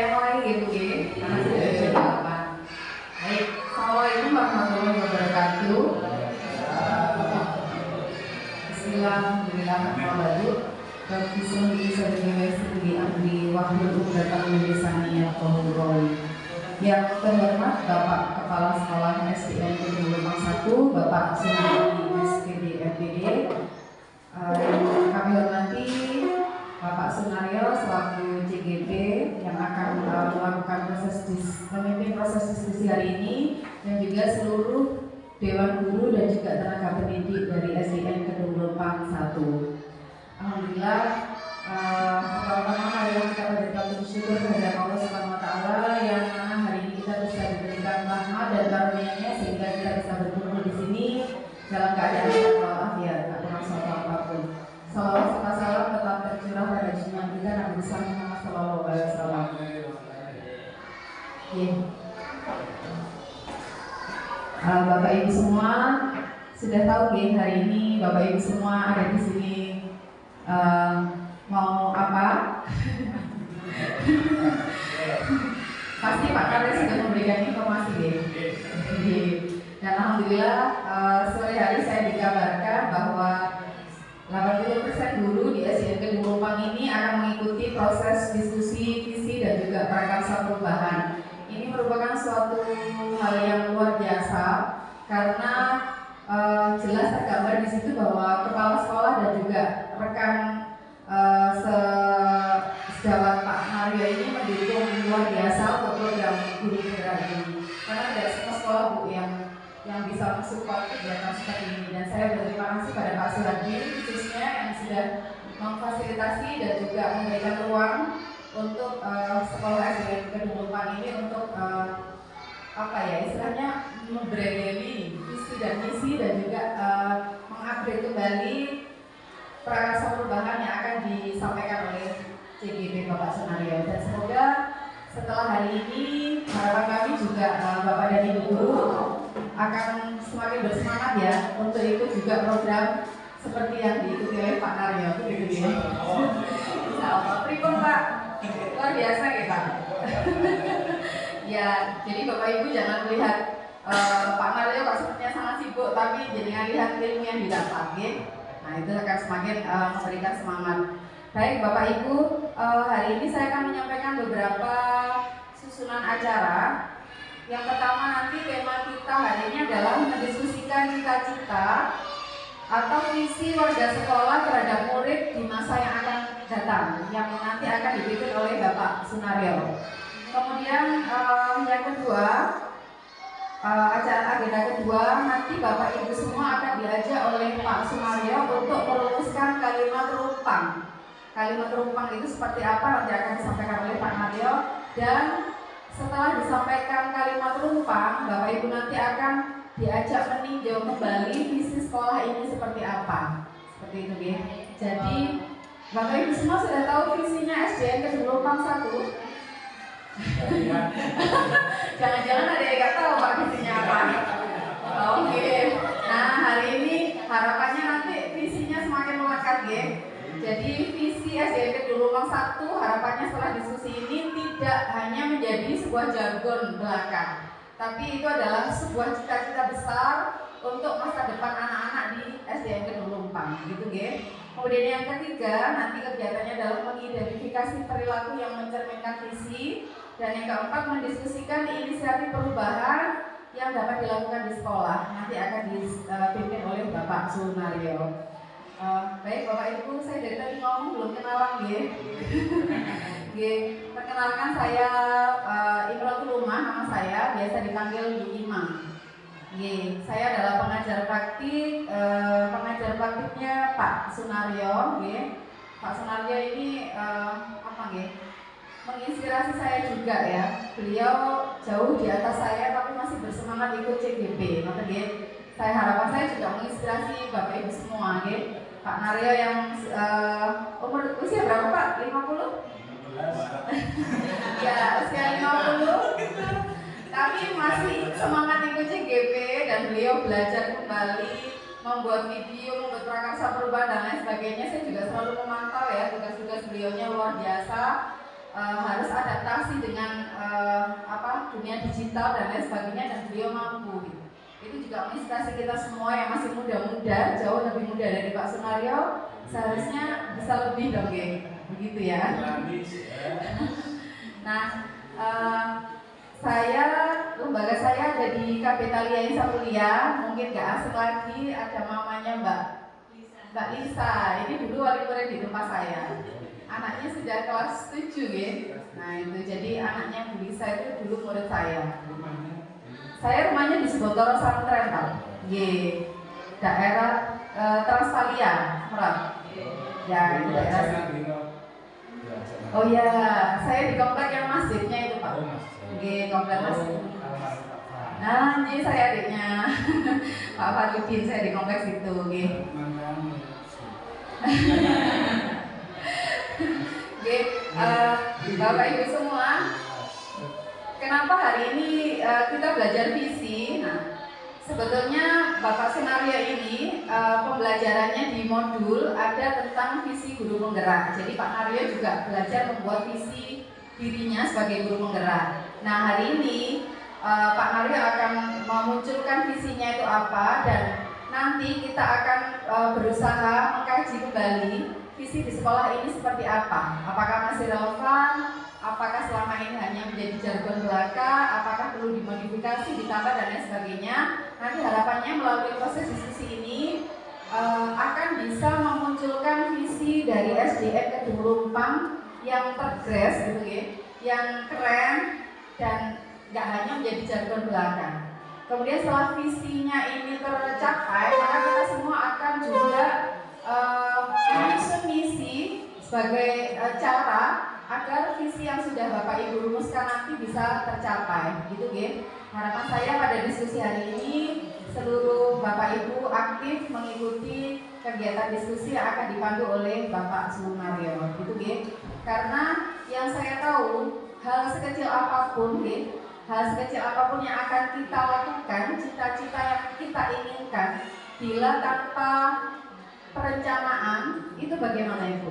saya mulai gitu karena sudah jam 8. Baik, assalamualaikum warahmatullahi wabarakatuh. Bismillahirrahmanirrahim. Bismillah bisa di amri wahdul 'uqdatam min lisani yafqahu qawli. Yang terhormat Bapak Kepala Sekolah SDN Kedung Lumpang 1, Bapak Sunardi SPD FPD. Kami hormati Bapak Sunaryo selaku CGP yang akan melakukan memimpin proses diskusi hari ini, dan juga seluruh Dewan Guru dan juga tenaga pendidik dari SDN Kedung Lumpang 1. Alhamdulillah, pertama-tama marilah kita panjatkan bersyukur kepada Allah Subhanahu wa Ta'ala yang mana hari ini kita bisa diberikan rahmat dan karunia-Nya sehingga kita bisa berkumpul di sini dalam keadaan sehat walafiat, tak kurang suatu apapun. Salawat serta salam tetap tercurah pada junjungan kita Nabi besar Muhammad Sallallahu Alaihi Wasallam. Bapak Ibu semua sudah tahu hari ini Bapak Ibu semua ada di sini mau apa? Pasti Pak Kades sudah memberikan informasi dan alhamdulillah sore hari saya dikabarkan bahwa 80% guru di SDN Kedung Lumpang ini akan mengikuti proses diskusi visi dan juga prakarsa perubahan. Ini merupakan suatu hal yang luar biasa karena jelas tergambar di situ bahwa kepala sekolah dan juga rekan sejawat Pak Mario ini mendukung luar biasa untuk program guru penggerak ini. Karena tidak semua sekolah yang bisa mensupport kegiatan seperti ini, dan saya berterima kasih pada Pak Suradi khususnya yang sudah memfasilitasi dan juga memberikan ruang untuk sekolah SDN Kedung Lumpang ini untuk istilahnya membranding visi dan misi dan juga mengupgrade kembali prakarsa perubahan yang akan disampaikan oleh CGP Bapak Sunaryo. Dan semoga setelah hari ini harapan kami juga Bapak dan Ibu guru akan semakin bersemangat ya untuk ikut juga program seperti yang diikuti oleh Pak Naryo, begitu ya. Insya Allah. Pripun Pak, luar biasa ya Pak. Ya, jadi Bapak Ibu jangan melihat Pak Naryo kok sepertinya sangat sibuk, tapi jangan lihat ilmu yang didapat, ya. Nah itu akan semakin memberikan semangat. Baik Bapak Ibu, hari ini saya akan menyampaikan beberapa susunan acara. Yang pertama nanti tema kita hari ini adalah mendiskusikan cita-cita atau visi warga sekolah terhadap murid di masa yang akan datang, yang nanti akan dipimpin oleh Bapak Sunaryo. Kemudian yang kedua, acara agenda kedua, nanti Bapak Ibu semua akan diajak oleh Pak Sunaryo untuk merumuskan kalimat rumpang. Kalimat rumpang itu seperti apa nanti akan disampaikan oleh Pak Naryo, dan setelah disampaikan kalimat rumpang, Bapak Ibu nanti akan diajak meninjau kembali visi sekolah ini seperti apa. Seperti itu ya. Jadi Bapak Ibu semua sudah tahu visinya SDN Kedung Lumpang 1? Jangan-jangan ada yang nggak tahu Pak visinya apa? Oke. Nah hari ini harapannya nanti visinya semakin melekat ya. Jadi visi SDN Kedung Lumpang 1 harapannya setelah diskusi ini tidak hanya menjadi sebuah jargon belaka, tapi itu adalah sebuah cita-cita besar untuk masa depan anak-anak di SDN Kedung Lumpang, gitu ya. Kemudian yang ketiga, nanti kegiatannya adalah mengidentifikasi perilaku yang mencerminkan visi, dan yang keempat mendiskusikan inisiatif perubahan yang dapat dilakukan di sekolah. Nanti akan dipimpin oleh Bapak Sunaryo. Baik Bapak Ibu, saya dari tadi ngomong belum kenalan ya. Perkenalkan saya Imratul Umah, nama saya, biasa dipanggil Bu Imam. Saya adalah pengajar praktiknya Pak Sunaryo. Pak Sunaryo ini menginspirasi saya juga ya. Beliau jauh di atas saya tapi masih bersemangat ikut CGP. Harapan saya juga menginspirasi Bapak Ibu semua. Pak Naryo yang usia berapa Pak? 50? Ya, usia 50 tapi masih semangat ikut CGP, dan beliau belajar kembali, membuat video, membuat prakarsa perubahan dan lain sebagainya. Saya juga selalu memantau ya tugas-tugas beliaunya luar biasa. harus adaptasi dengan dunia digital dan lain sebagainya, dan beliau mampu gitu. Itu juga menginspirasi kita semua yang masih muda-muda, jauh lebih muda dari Pak Sunario, seharusnya bisa lebih dong, begitu ya. Nah, lembaga saya ada di Kapitalia Insya Mulia, mungkin gak asing lagi, ada mamanya Mbak Lisa, ini dulu wali murid di tempat saya. Anaknya sudah kelas 7 ya. Nah itu, jadi anaknya Bu Lisa itu dulu murid saya. Saya rumahnya di Sebotoro Santren, Pak. Daerah Transpalia, Merak. Ya, daerah. Oh ya, saya di komplek yang masjidnya itu, Pak. Komplek masjid. Nah, ini saya adiknya Pak Farudin, saya di kompleks itu. Bapak Ibu semua, kenapa hari ini kita belajar visi? Nah, sebetulnya Bapak Sunario ini pembelajarannya di modul ada tentang visi guru penggerak. Jadi Pak Naryo juga belajar membuat visi dirinya sebagai guru penggerak. Nah, hari ini Pak Naryo akan memunculkan visinya itu apa, dan nanti kita akan berusaha mengkaji kembali visi di sekolah ini seperti apa. Apakah masih relevan? Apakah selama ini hanya menjadi jargon belaka? Apakah perlu dimodifikasi, ditambah dan lain sebagainya? Nanti harapannya melalui proses diskusi ini akan bisa memunculkan visi dari SDM Kedung Lumpang yang tergres gitu ya, yang keren dan nggak hanya menjadi jargon belaka. Kemudian setelah visinya ini tercapai, maka kita semua akan juga menyusun misi sebagai cara agar visi yang sudah Bapak Ibu rumuskan nanti bisa tercapai, gitu ya. Harapan saya pada diskusi hari ini seluruh Bapak Ibu aktif mengikuti kegiatan diskusi yang akan dipandu oleh Bapak Sunario, gitu ya. Karena yang saya tahu, hal sekecil apapun ya, hal sekecil apapun yang akan kita lakukan, cita-cita yang kita inginkan, bila tanpa perencanaan, itu bagaimana Ibu?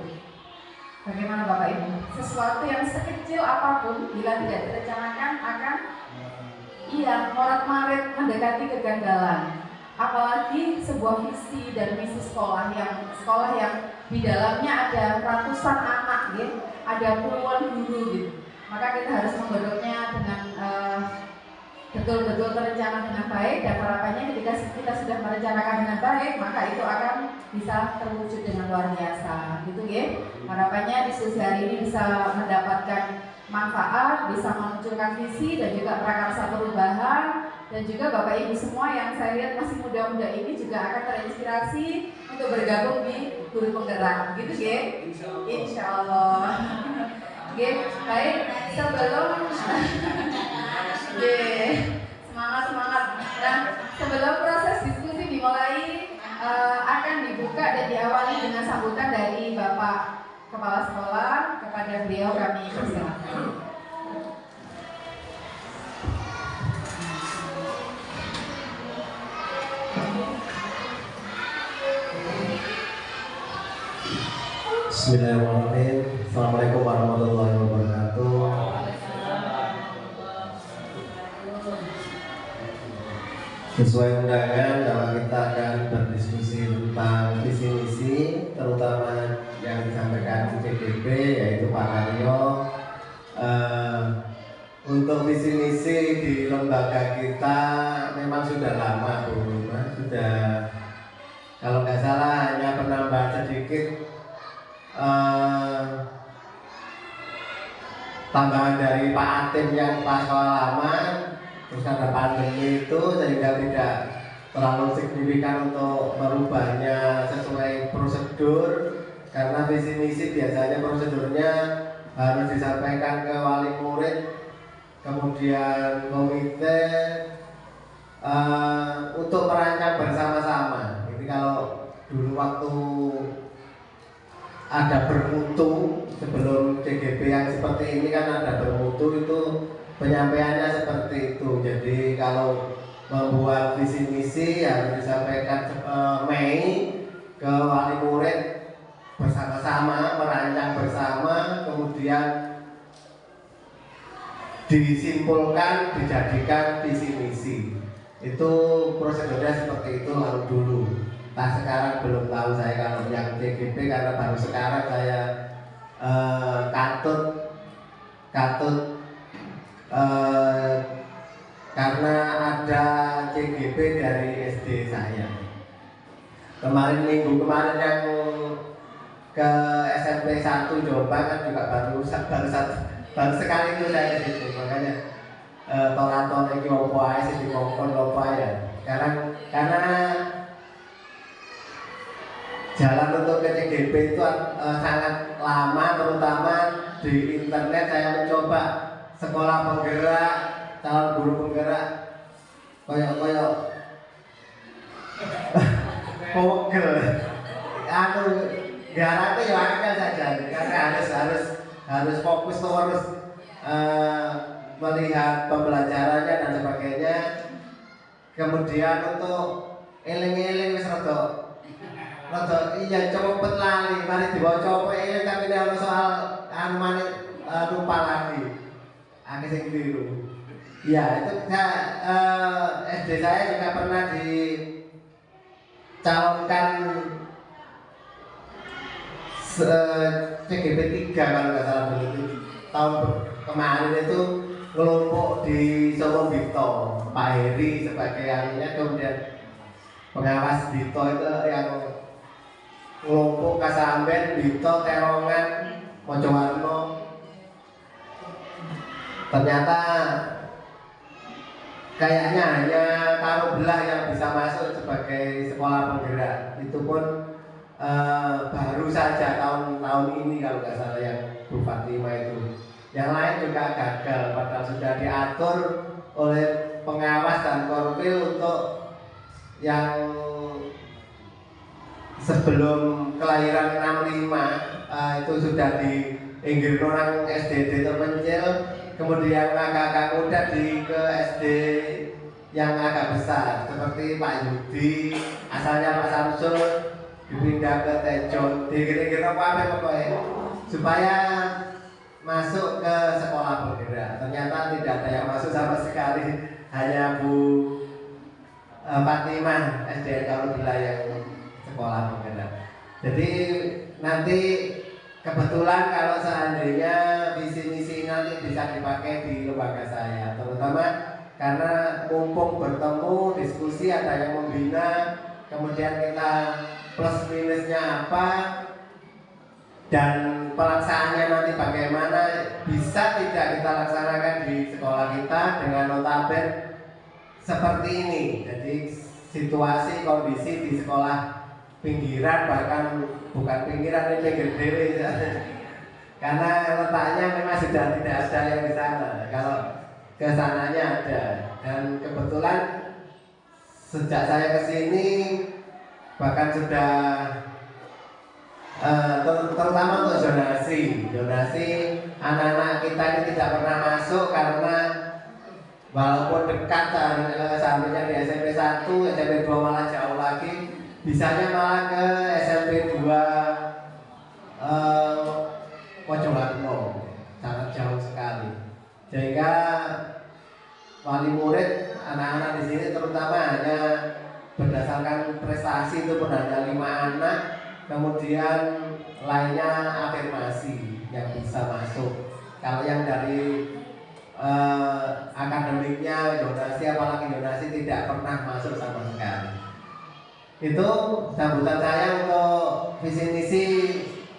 Bagaimana Bapak Ibu? Sesuatu yang sekecil apapun, bila tidak direncanakan akan morat-marit mendekati kegagalan. Apalagi sebuah visi dan misi sekolah yang di dalamnya ada ratusan anak, ya, ada puluhan guru gitu. Maka kita harus menggodoknya dengan betul-betul terencana dengan baik, dan harapannya ketika kita sudah merencanakan dengan baik, maka itu akan bisa terwujud dengan luar biasa, gitu ya. Harapannya diskusi hari ini bisa mendapatkan manfaat, bisa memunculkan visi dan juga prakarsa perubahan, dan juga Bapak Ibu semua yang saya lihat masih muda-muda ini juga akan terinspirasi untuk bergabung di guru penggerak, gitu ya. Insya Allah. Baik, sebelum semangat. Nah, sebelum proses diskusi dimulai, akan dibuka dan diawali dengan sambutan dari Bapak Kepala Sekolah. Kepada beliau kami persilakan. Bismillahirrahmanirrahim. Assalamualaikum warahmatullahi wabarakatuh. Sesuai undangan, bahwa kita akan berdiskusi tentang visi misi, terutama yang disampaikan CGP, yaitu Pak Naryo. Untuk visi misi di lembaga kita memang sudah lama, Bu. Sudah, kalau nggak salah hanya penambahan sedikit, tambahan dari Pak Atim yang pas sekolah lama. Terus ada pandemi itu sehingga tidak terlalu signifikan untuk merubahnya sesuai prosedur, karena visi misi biasanya prosedurnya harus disampaikan ke wali murid, kemudian komite untuk merancang bersama-sama. Jadi kalau dulu waktu ada bermutu sebelum CGP yang seperti ini kan ada bermutu, itu penyampaiannya seperti itu. Jadi kalau membuat visi misi harus disampaikan Mei ke wali murid bersama-sama, merancang bersama, kemudian disimpulkan, dijadikan visi misi. Itu prosedurnya seperti itu lalu dulu. Nah sekarang belum tahu saya kalau yang CGP karena baru sekarang saya katut karena ada CGP dari SD saya. Minggu kemarin yang ke SMP 1 Jombang kan juga baru sekali itu saya ke situ, makanya tolaton iki opo ae sing dikongkon opo ae. Karena jalan untuk ke CGP itu sangat lama, terutama di internet. Saya mencoba sekolah penggerak, calon guru penggerak, koyok pogel, garangnya ya angkat saja, karena harus fokus terus melihat pembelajarannya dan sebagainya. Kemudian untuk eling-eling wis rada iya cepet lali, mari diwaca apa eling tapi nek ono soal lupa lagi. Akeh sing keliru. Ya, itu SD saya juga pernah dicalonkan CGP 3 kalau nggak salah dulu. Tahun kemarin itu ngelompok di Solo Bito, Pak Heri sebagai ahlinya, kemudian pengawas Bito itu yang ngelompok Kasamben, Bito, Terongan, Mojowarno. Ternyata kayaknya hanya Taruh Belah yang bisa masuk sebagai sekolah penggerak. Itu pun baru saja tahun ini kalau nggak salah yang Bu Fatima itu. Yang lain juga gagal, padahal sudah diatur oleh pengawas dan korwil untuk yang sebelum kelahiran 65 itu sudah diinggir orang SDD terpencil, kemudian kakak muda ke SD yang agak besar seperti Pak Yudi, asalnya Pak Samsul, dipindah ke Tejon, dikira-kira apa pokoknya supaya masuk ke sekolah penggerak. Ternyata tidak ada yang masuk sama sekali, hanya Bu Fatimah SD kalau yang sekolah penggerak. Jadi nanti kebetulan kalau seandainya visi misi nanti bisa dipakai di lembaga saya, terutama karena mumpung bertemu diskusi, ada yang membina, kemudian kita plus minusnya apa dan pelaksanaannya nanti bagaimana, bisa tidak kita laksanakan di sekolah kita dengan notabene seperti ini. Jadi situasi kondisi di sekolah pinggiran, bahkan bukan pinggiran, ini pinggir dewe karena letaknya memang sudah tidak ada yang di sana, kalau ke sananya ada. Dan kebetulan sejak saya kesini bahkan sudah terutama untuk zonasi anak-anak kita ini tidak pernah masuk karena walaupun dekat sampainya di SMP 1, SMP 2 malah jauh lagi, bisanya malah ke SMP 2 Mojowarno, sangat jauh sekali. Sehingga wali murid anak-anak di sini terutama hanya berdasarkan prestasi itu pun hanya 5 anak, kemudian lainnya afirmasi yang bisa masuk. Kalau yang dari akademiknya donasi, apalagi donasi tidak pernah masuk sama sekali. Itu sambutan saya untuk visi misi.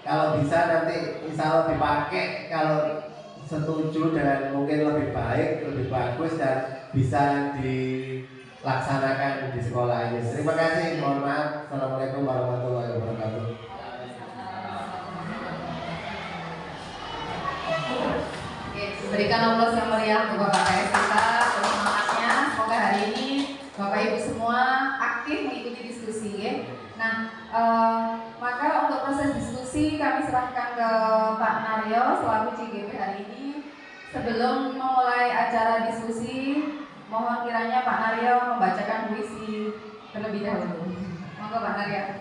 Kalau bisa nanti insya Allah dipakai, kalau setuju dan mungkin lebih baik, lebih bagus dan bisa dilaksanakan di sekolah ini. Terima kasih, mohon maaf. Assalamualaikum warahmatullahi wabarakatuh. Berikan aplaus yang meriah untuk Bapak KS kita, semangatnya. Semoga hari ini Bapak Ibu semua aktif mengikuti diskusi, ya. Nah, maka untuk proses diskusi kami serahkan ke Pak Naryo selaku CGP hari ini. Sebelum memulai acara diskusi, mohon kiranya Pak Naryo membacakan puisi terlebih dahulu. Monggo Pak Naryo.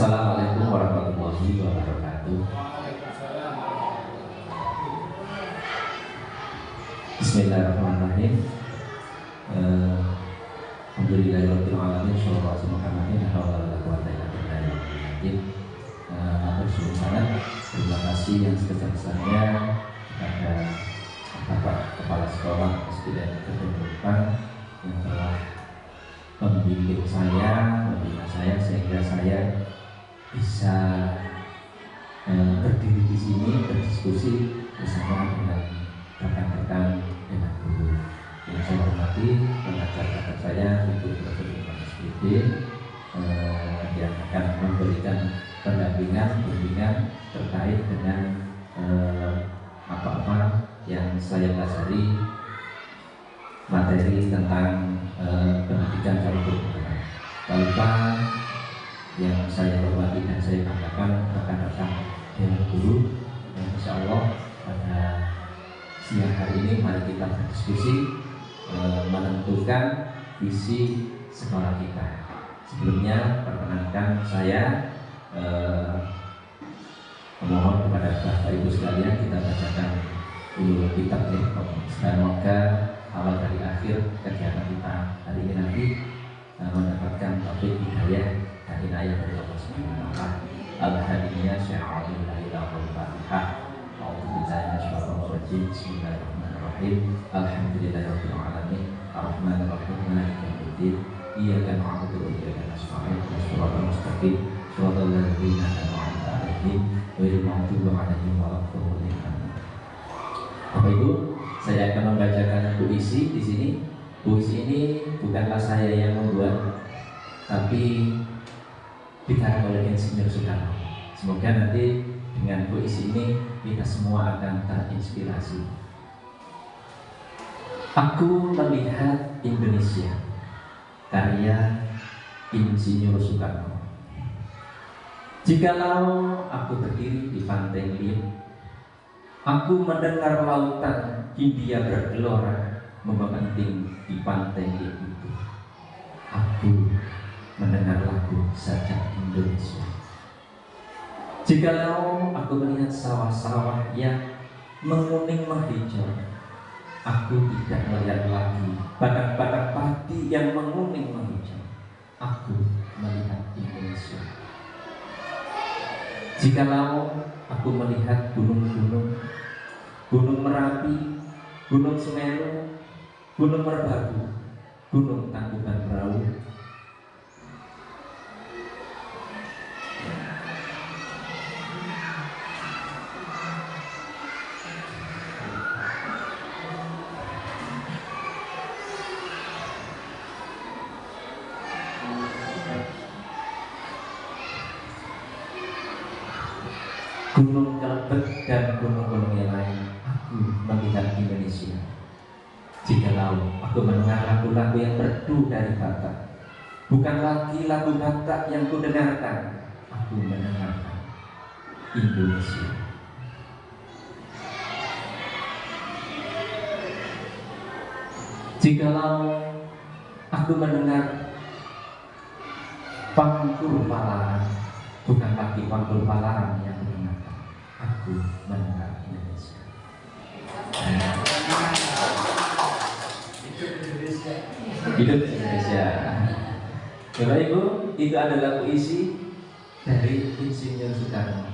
Assalamualaikum warahmatullahi wabarakatuh. Bismillahirrahmanirrahim. Alhamdulillahirabbil alamin, shallallahu Muhammadin wa ala alihi terima kasih yang sebesar-besarnya kepada Bapak Kepala Sekolah SD Kedung Depan yang telah membimbing saya, membina saya sehingga saya bisa berdiri di sini berdiskusi bersama dengan rekan-rekan dengan guru. Yang saya hormati pengajar saya Ibu Profesor SPD yang akan memberikan pendampingan, bimbingan terkait dengan apa-apa yang saya pelajari materi tentang pendidikan calon guru. Tanpa yang saya hormati dan saya banggakan rekan-rekan dewan guru, insya Allah pada siang hari ini mari kita berdiskusi menentukan visi sekolah kita. Sebelumnya perkenankan saya memohon kepada Bapak Ibu sekalian kita bacakan dulu kitab ya. Semoga awal dari akhir kegiatan kita hari ini nanti mendapatkan taufik hidayah dan inayah dari Allah Subhanahu wa taala. Al-hadiyah sya'alillahil fatihah. Bismillahirrahmanirrahim. Alhamdulillahirabbil alamin. Arrahmanirrahim. Maliki yaumiddin. Iyyaka na'budu wa iyyaka nasta'in. Shiratal mustaqim. Shiratal ladzina an'amta 'alaihim ghairil maghdubi 'alaihim waladdallin. Bapak Ibu, saya akan membacakan puisi di sini. Puisi ini bukanlah saya yang membuat, tapi dikarang oleh Insinyur Soekarno. Semoga nanti dengan puisi ini kita semua akan terinspirasi. Aku melihat Indonesia, karya Insinyur Soekarno. Jikalau aku berdiri di pantai Liuk, aku mendengar lautan Hindia bergelora membenting di pantai Liuk itu. Aku mendengar lagu sajak Indonesia. Jikalau aku melihat sawah-sawah yang menguning menghijau, aku tidak melihat lagi batang-batang padi yang menguning menghijau. Aku melihat Indonesia. Jikalau aku melihat gunung-gunung, Gunung Merapi, Gunung Semeru, Gunung Merbabu, Gunung Tangkuban Perahu, Gunung Kelebet dan gunung-gunung yang lain, aku melihat Indonesia. Jikalau aku mendengar lagu-lagu yang merdu dari Batak, bukan lagi lagu Batak yang kudengarkan, aku mendengarkan Indonesia. Jikalau aku mendengar Pangkur Palaran, bukan lagi Pangkur Palaran yang kudengarkan, aku mendengar Indonesia. Hidup Indonesia. Bapak Ibu, itu adalah puisi dari Insinyur Soekarno.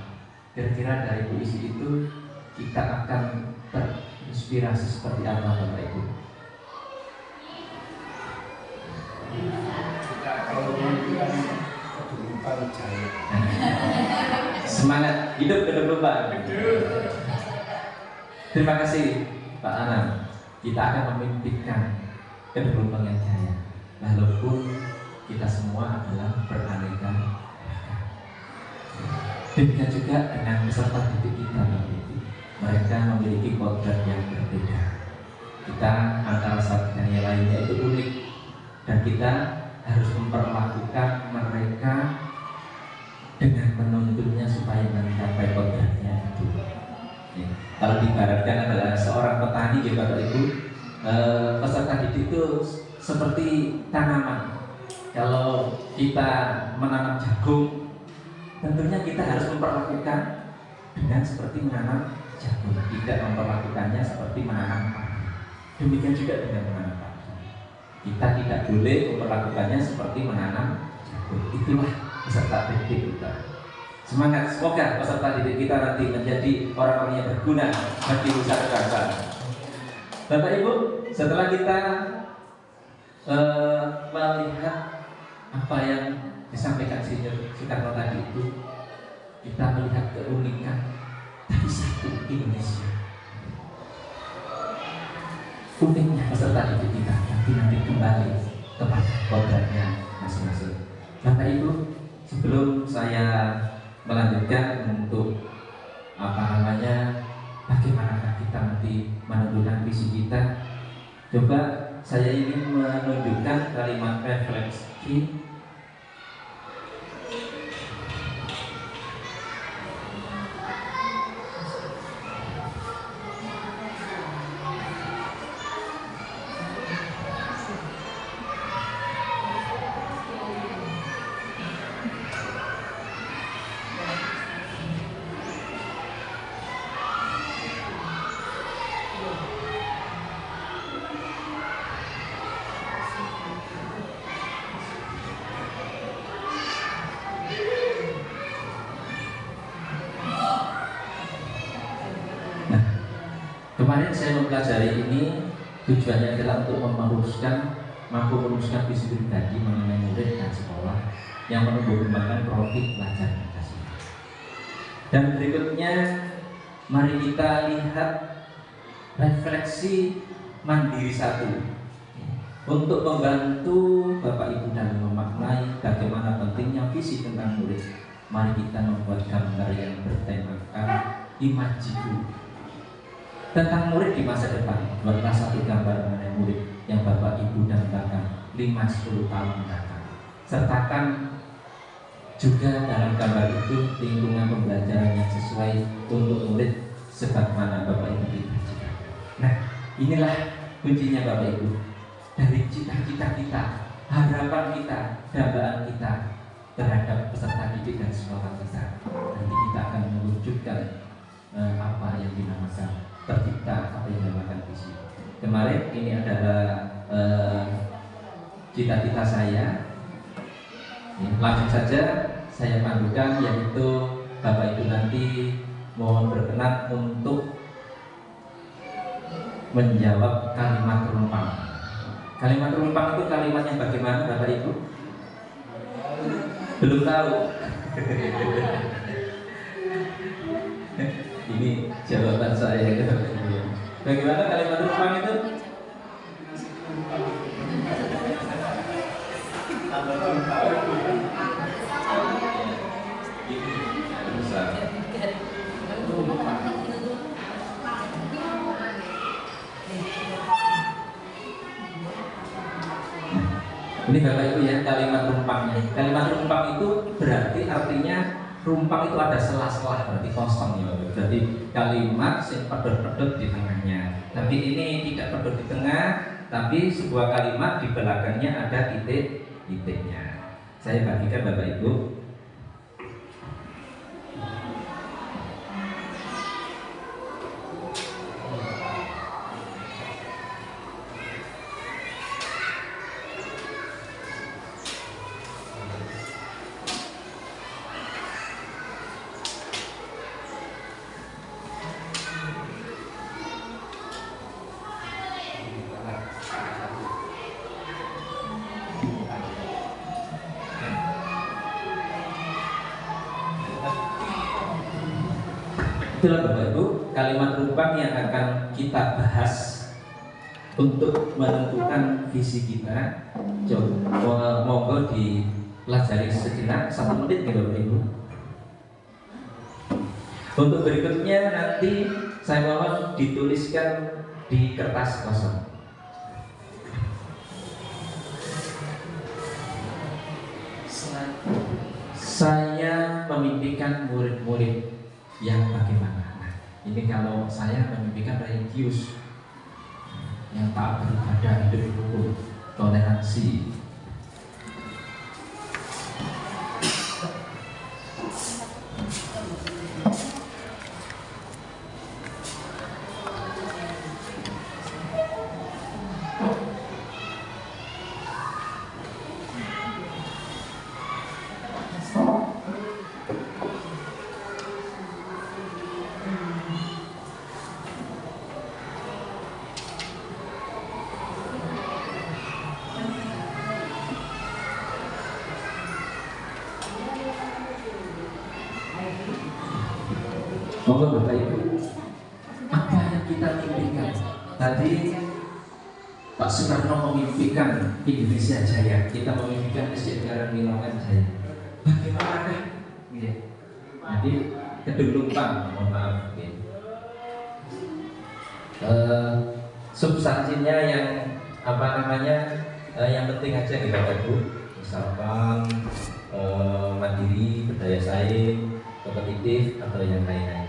Kira-kira dari puisi itu kita akan terinspirasi seperti apa, Bapak Ibu? Semangat hidup Kedung Lumbang. Terima kasih Pak Anam. Kita akan memimpikan Kedung Lumbang yang jaya, walaupun kita semua adalah beraneka ragam. Demikian juga dengan peserta didik kita, mereka memiliki kodrat yang berbeda. Kita antara satu dan yang lainnya itu unik, dan kita harus memperlakukan mereka dengan menuntunnya supaya mencapai kodratnya itu. Ya. Kalau diibaratkan adalah seorang petani, ya Bapak Ibu, peserta didik itu seperti tanaman. Kalau kita menanam jagung, tentunya kita harus memperlakukan dengan seperti menanam jagung, tidak memperlakukannya seperti menanam padi. Demikian juga dengan menanam padi. Kita tidak boleh memperlakukannya seperti menanam jagung. Itulah peserta didik kita. Semangat, semoga peserta didik kita nanti menjadi orang-orang yang berguna bagi nusa dan bangsa. Bapak Ibu, setelah kita melihat apa yang disampaikan Insinyur Soekarno tadi itu, kita melihat keunikan dari satu Indonesia. Uniknya peserta didik kita, tapi nanti kembali kepada kodratnya masing-masing. Bapak Ibu, sebelum saya melanjutkan untuk bagaimana kita nanti menentukan visi kita, coba saya ingin menunjukkan kalimat refleksi Kemarin saya mempelajari ini tujuannya adalah untuk mampu meruskan visi pribadi mengenai murid dan sekolah yang menumbuh kembangkan profil pelajar Pancasila. Dan berikutnya mari kita lihat refleksi mandiri satu untuk membantu Bapak Ibu dalam memaknai bagaimana pentingnya visi tentang murid. Mari kita membuat gambar yang bertemakan imajiku tentang murid di masa depan. Buatlah satu gambar mengenai murid yang Bapak Ibu dambakan 5-10 tahun mendatang. Sertakan juga dalam gambar itu lingkungan pembelajaran yang sesuai untuk murid sebagaimana Bapak Ibu cita-cita. Nah, inilah kuncinya Bapak Ibu. Dari cita-cita kita, harapan kita, dambaan kita terhadap peserta didik dan sekolah kita. Nanti kita akan mewujudkan apa yang dinamakan tercipta, apa yang dinamakan visi. Kemarin ini adalah cita-cita saya. Langsung saja saya pandukan, yaitu Bapak Ibu nanti mohon berkenan untuk menjawab kalimat rumpang. Kalimat rumpang itu kalimat yang bagaimana Bapak Ibu? Belum tahu. Ini jawaban saya. Bagaimana kalimat rumpang itu? Ini Bapak Ibu ya, kalimat rumpangnya. Kalimat rumpang itu berarti artinya rumpang itu ada sela-sela, berarti kosong ya. Berarti kalimat yang pedot-pedot di tengahnya. Tapi ini tidak pedot di tengah, tapi sebuah kalimat di belakangnya ada titik-titiknya. Saya bagikan Bapak Ibu. Itulah Bapak Ibu kalimat rumpang yang akan kita bahas untuk menentukan visi kita. Coba monggo dipelajari sejenak 1 menit ya Bapak Ibu. Untuk berikutnya nanti saya mohon dituliskan di kertas kosong. Saya memimpikan murid-murid yang bagaimana? Nah, ini kalau saya memimpikan religius yang taat beribadah, hidup rukun, toleransi. Monggo Bapak Ibu, apa yang kita mimpikan? Tadi Pak Soekarno memimpikan Indonesia Jaya, kita memimpikan SDN Karangwinongan Jaya. Bagaimanakah? Ya. Jadi kedung lumpang, mohon maaf. Ya. Substansinya yang apa namanya? Yang penting aja nih Bapak Ibu. Misalkan mandiri, berdaya saing, kompetitif atau yang lain-lain.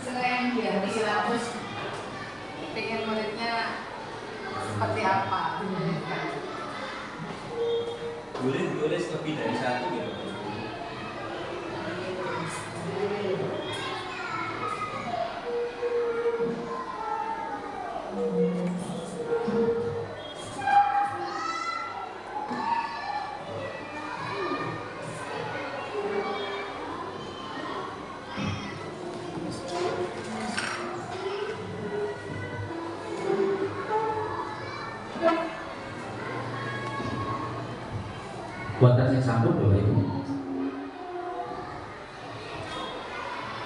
Sesuai yang dia terus pengen muridnya seperti apa? Boleh tulis lebih dari satu gitu. Buatan yang sambut Bapak Ibu,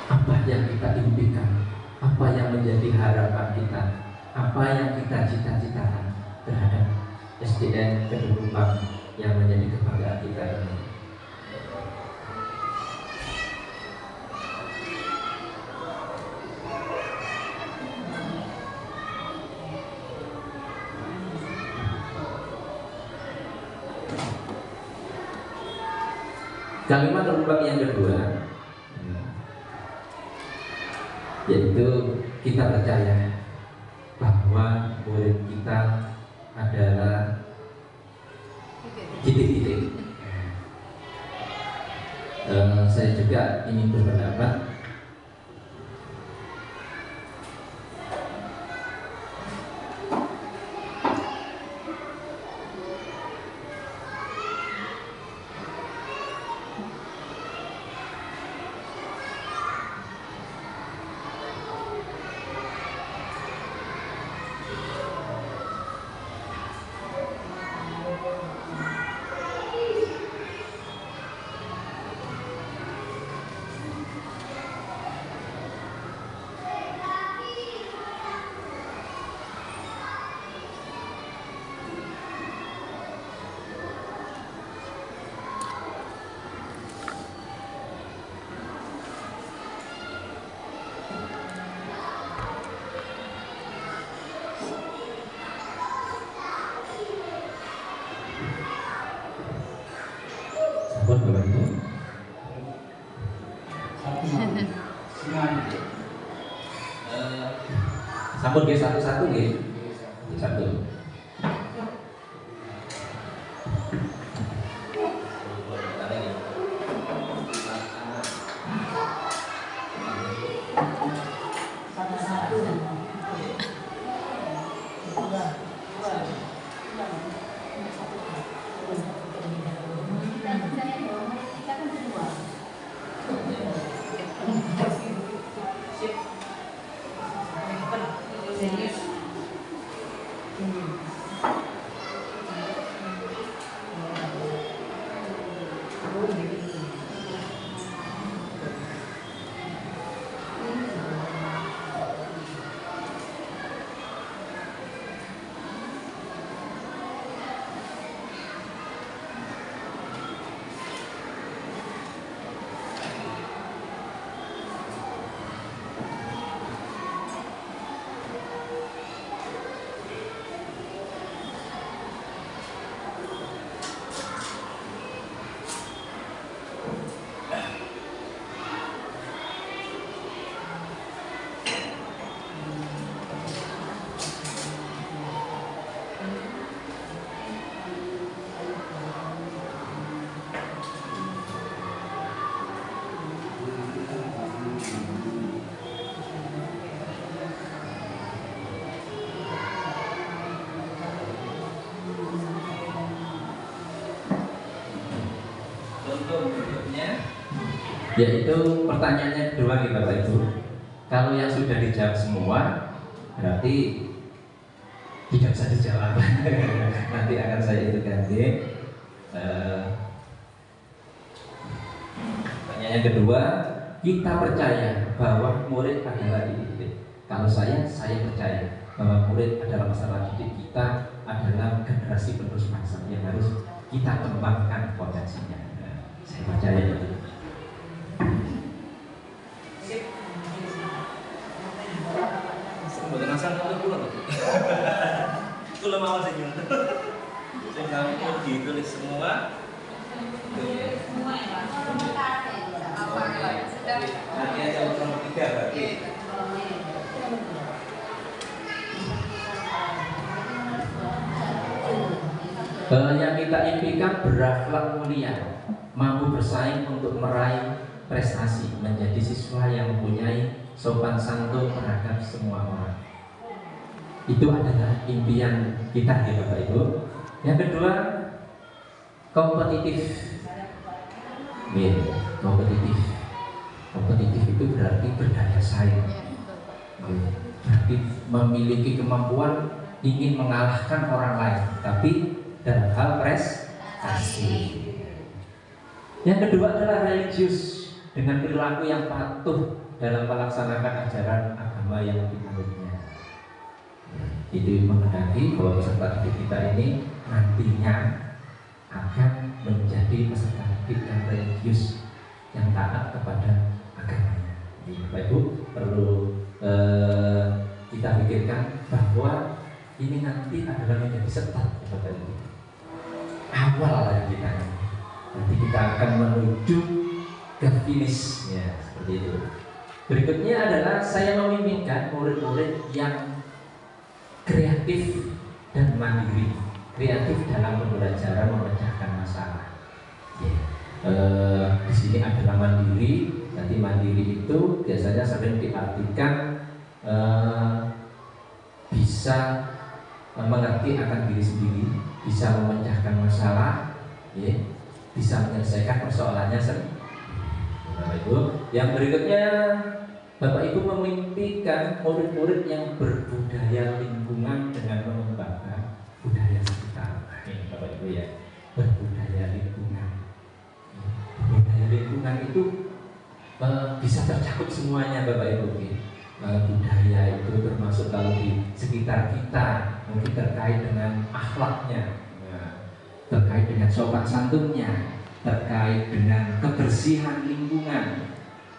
apa yang kita impikan, apa yang menjadi harapan kita, apa yang kita cita-citakan terhadap SDN Kedung Lumpang yang menjadi kebanggaan kita ini. Kalimat rumpang yang kedua, yaitu kita percaya bahwa murid kita adalah titik-titik. Saya juga ingin berpendapat Bapak Ibu. Sampun nggih satu-satu nggih. Satu. Yaitu pertanyaannya kedua nih Bapak Ibu. Kalau yang sudah dijawab semua, berarti tidak bisa dijawab. Nanti akan saya itu ganti. Pertanyaan kedua, kita percaya bahwa murid adalah dididik. Kalau saya percaya bahwa murid adalah masalah didik kita, adalah generasi penerus bangsa yang harus kita kembangkan potensinya. Saya percaya itu. Bukan asal kalau pulang. Itu lemah aja gitu. Saya kami ditulis semua. Semua ya, apa lagi? Nanti aja nomor 3 berarti. Yang kita impikan berakhlak mulia, mampu bersaing untuk meraih prestasi, menjadi siswa yang mempunyai sopan santun terhadap semua orang. Itu adalah impian kita ya Bapak Ibu. Yang kedua, kompetitif. Kompetitif. Kompetitif itu berarti berdaya saing. Berarti memiliki kemampuan ingin mengalahkan orang lain, tapi dalam hal prestasi. Yang kedua adalah religius, dengan perilaku yang patuh dalam melaksanakan ajaran agama yang dianutnya. Itu menghendaki bahwa peserta didik kita ini nantinya akan menjadi peserta didik yang religius, yang taat kepada agamanya. Jadi Bapak Ibu perlu kita pikirkan bahwa ini nanti adalah menjadi start Bapak Ibu. Awal dari kita. Nanti kita akan menuju ke finish ya, seperti itu. Berikutnya adalah saya memimpikan murid-murid yang kreatif dan mandiri. Kreatif dalam pembelajaran memecahkan masalah. Di sini adalah mandiri. Nanti mandiri itu biasanya sering diartikan bisa mengerti akan diri sendiri, bisa memecahkan masalah, ya, bisa menyelesaikan persoalannya sendiri. Bapak Ibu, yang berikutnya Bapak Ibu memimpikan murid-murid yang berbudaya lingkungan dengan mengembangkan budaya sekitar. Ini Bapak Ibu ya, berbudaya lingkungan. Budaya lingkungan itu bisa tercakup semuanya Bapak Ibu. Budaya itu termasuk kalau di sekitar kita, mungkin terkait dengan akhlaknya, terkait dengan sopan santunnya, terkait dengan kebersihan lingkungan,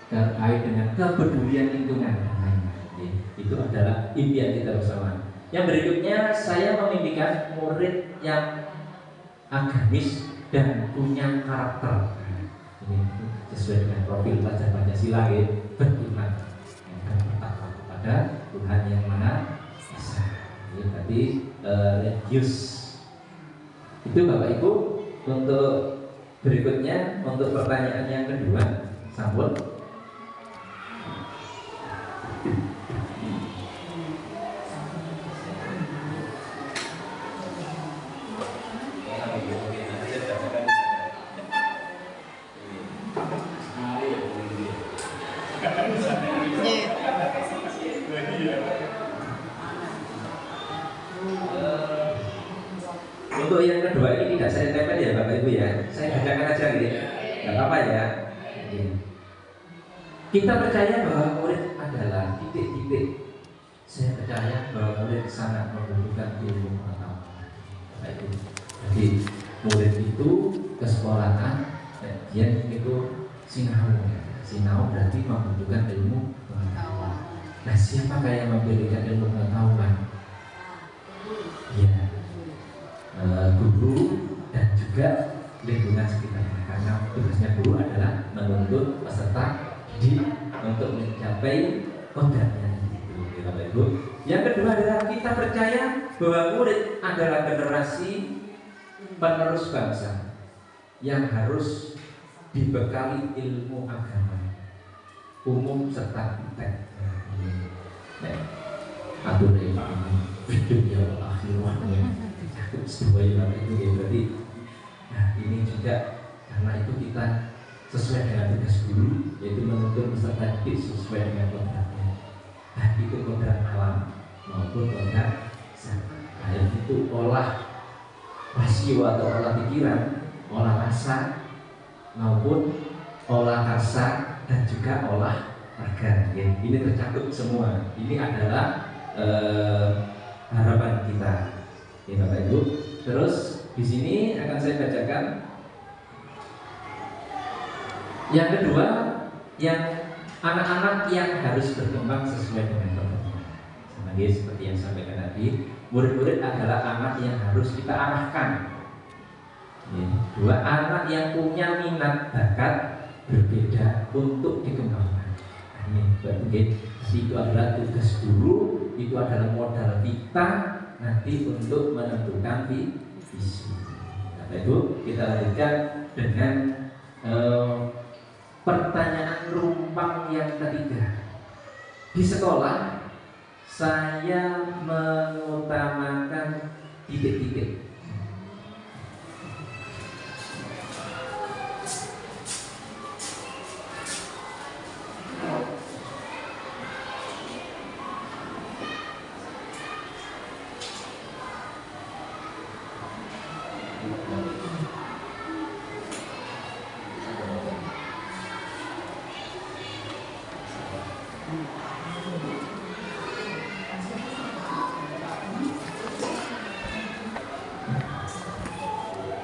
terkait dengan kepedulian lingkungan dan lain-lain. Itu adalah impian kita bersama. Yang berikutnya saya memimpikan murid yang agamis dan punya karakter. Ini sesuai dengan profil pelajar Pancasila, beriman dan bertakwa kepada Tuhan yang Maha Esa. Ini tadi religius. Itu Bapak Ibu untuk berikutnya, untuk pertanyaan yang kedua, sambut. Untuk yang kedua ini tidak saya tempel ya Bapak Ibu ya, saya bacakan aja gitu, nggak apa-apa ya. Kita percaya bahwa murid adalah titik-titik. Saya percaya bahwa murid sangat membutuhkan ilmu pengetahuan. Bapak Ibu, jadi murid itu ke sekolahan, dia itu sinau berarti membutuhkan ilmu pengetahuan. Nah, siapakah yang memberikan ilmu pengetahuan? Ya, guru dan juga lingkungan sekitarnya, karena tugasnya guru adalah menuntut peserta didik untuk mencapai kodratnya itu, Bapak Ibu. Yang kedua adalah kita percaya bahwa murid adalah generasi penerus bangsa yang harus dibekali ilmu agama umum serta iptek. Atur ini dunia akhirnya cukup sesuai Bapak Ibu ya, berarti nah ini juga karena itu kita sesuai dengan tugas guru, yaitu menuntun peserta didik sesuai dengan kodratnya, baik itu kodrat alam maupun kodrat zat. Baik itu olah rasio atau olah pikiran, olah rasa maupun olah rasa dan juga olah raga. Ya, ini tercakup semua. Ini adalah harapan kita, ya Bapak Ibu. Terus di sini akan saya bacakan yang kedua, yang anak-anak yang harus berkembang sesuai dengan kodratnya. Seperti yang saya sampaikan tadi, murid-murid adalah anak yang harus kita arahkan. Ya, dua, anak yang punya minat bakat berbeda untuk dikembangkan. Nah, ini berarti itu adalah tugas guru, itu adalah modal kita nanti untuk menentukan visi. Bapak Ibu, kita lanjutkan dengan pertanyaan rumpang yang ketiga. Di sekolah saya mengutamakan titik-titik.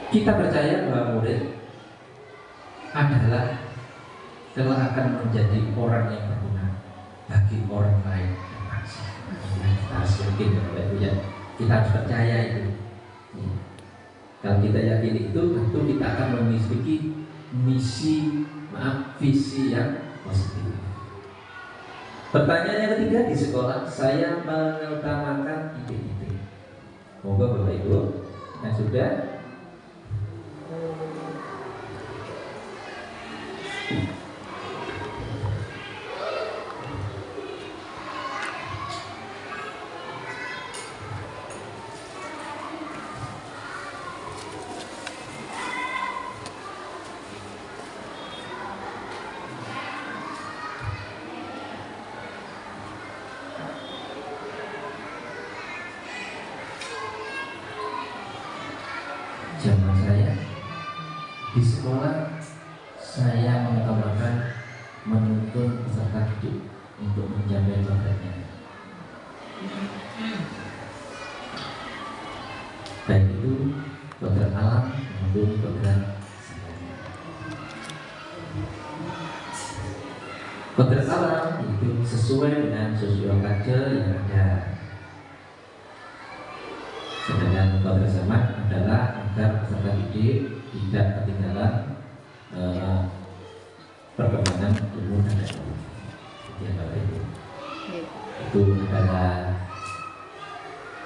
Kita percaya bahwa murid adalah telah akan menjadi orang yang berguna bagi orang lain dan bangsa. Kita harus yakin Bapak Ibu ya. Kita harus percaya itu. Ya. Kalau kita yakin itu, tentu kita akan memiliki visi yang positif. Pertanyaan yang ketiga, di sekolah saya mengutamakan titik-titik. Moga Bapak Ibu yang sudah zaman saya di sekolah, saya mengutamakan menuntun peserta didik untuk mencapai kodratnya. Baik itu kodrat alam maupun kodrat zat. Kodrat alam itu sesuai dengan sosio-kultur yang ada. Sedangkan kodrat zat adalah agar peserta didik tidak ketinggalan perkembangan ilmu dan teknologi. Ya Bapak Ibu, itu adalah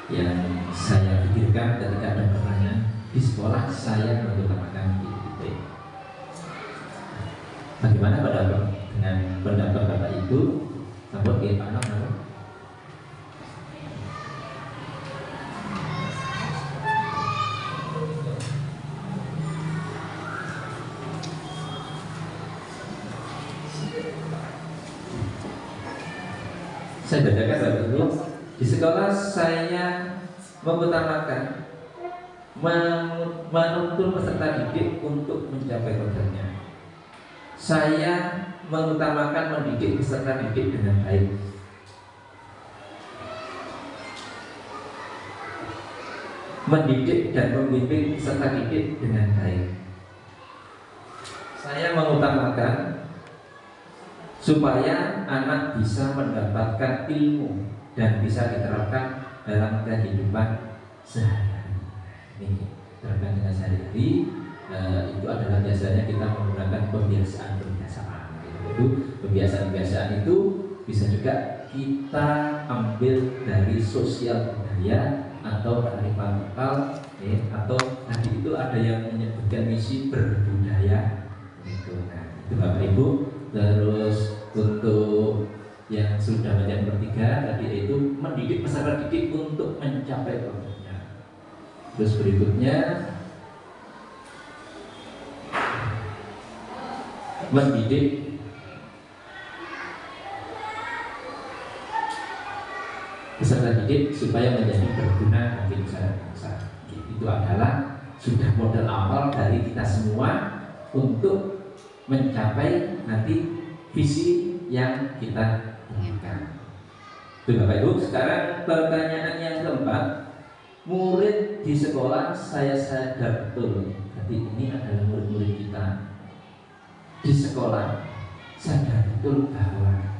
yang saya pikirkan ketika ada pertanyaan di sekolah saya mengutamakan titik. Bagaimana dengan pendapat Bapak Ibu? Sambut ke Pak Nok. Saya bacakan Bapak Ibu. Di sekolah saya mengutamakan menuntun peserta didik untuk mencapai kodratnya. Saya mengutamakan mendidik peserta didik dengan baik. Mendidik dan membimbing peserta didik dengan baik. Saya mengutamakan supaya anak bisa mendapatkan ilmu dan bisa diterapkan dalam kehidupan sehari-hari. Ini terkait dengan sehari-hari, itu adalah biasanya kita menggunakan kebiasaan-kebiasaan. Itu kebiasaan-kebiasaan itu bisa juga kita ambil dari sosial budaya atau kearifan lokal, atau tadi itu ada yang menyebutkan misi berbudaya. Nah, itu Bapak Ibu. Terus untuk yang sudah menjadi bertiga tadi itu mendidik peserta didik untuk mencapai kodratnya. Terus berikutnya mendidik peserta didik supaya menjadi berguna bagi nusa dan bangsa. Itu adalah sudah modal awal dari kita semua untuk mencapai nanti visi yang kita inginkan. Itu Bapak Ibu. Sekarang pertanyaan yang keempat, murid di sekolah saya sadar betul, berarti ini adalah murid-murid kita di sekolah sadar betul bahwa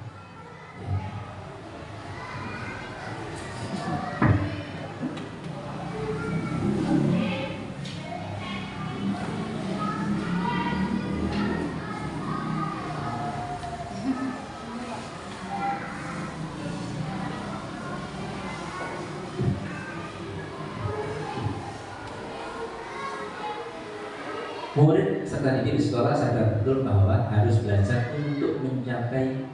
murid serta didik di sekolah sadar betul bahwa harus belajar untuk mencapai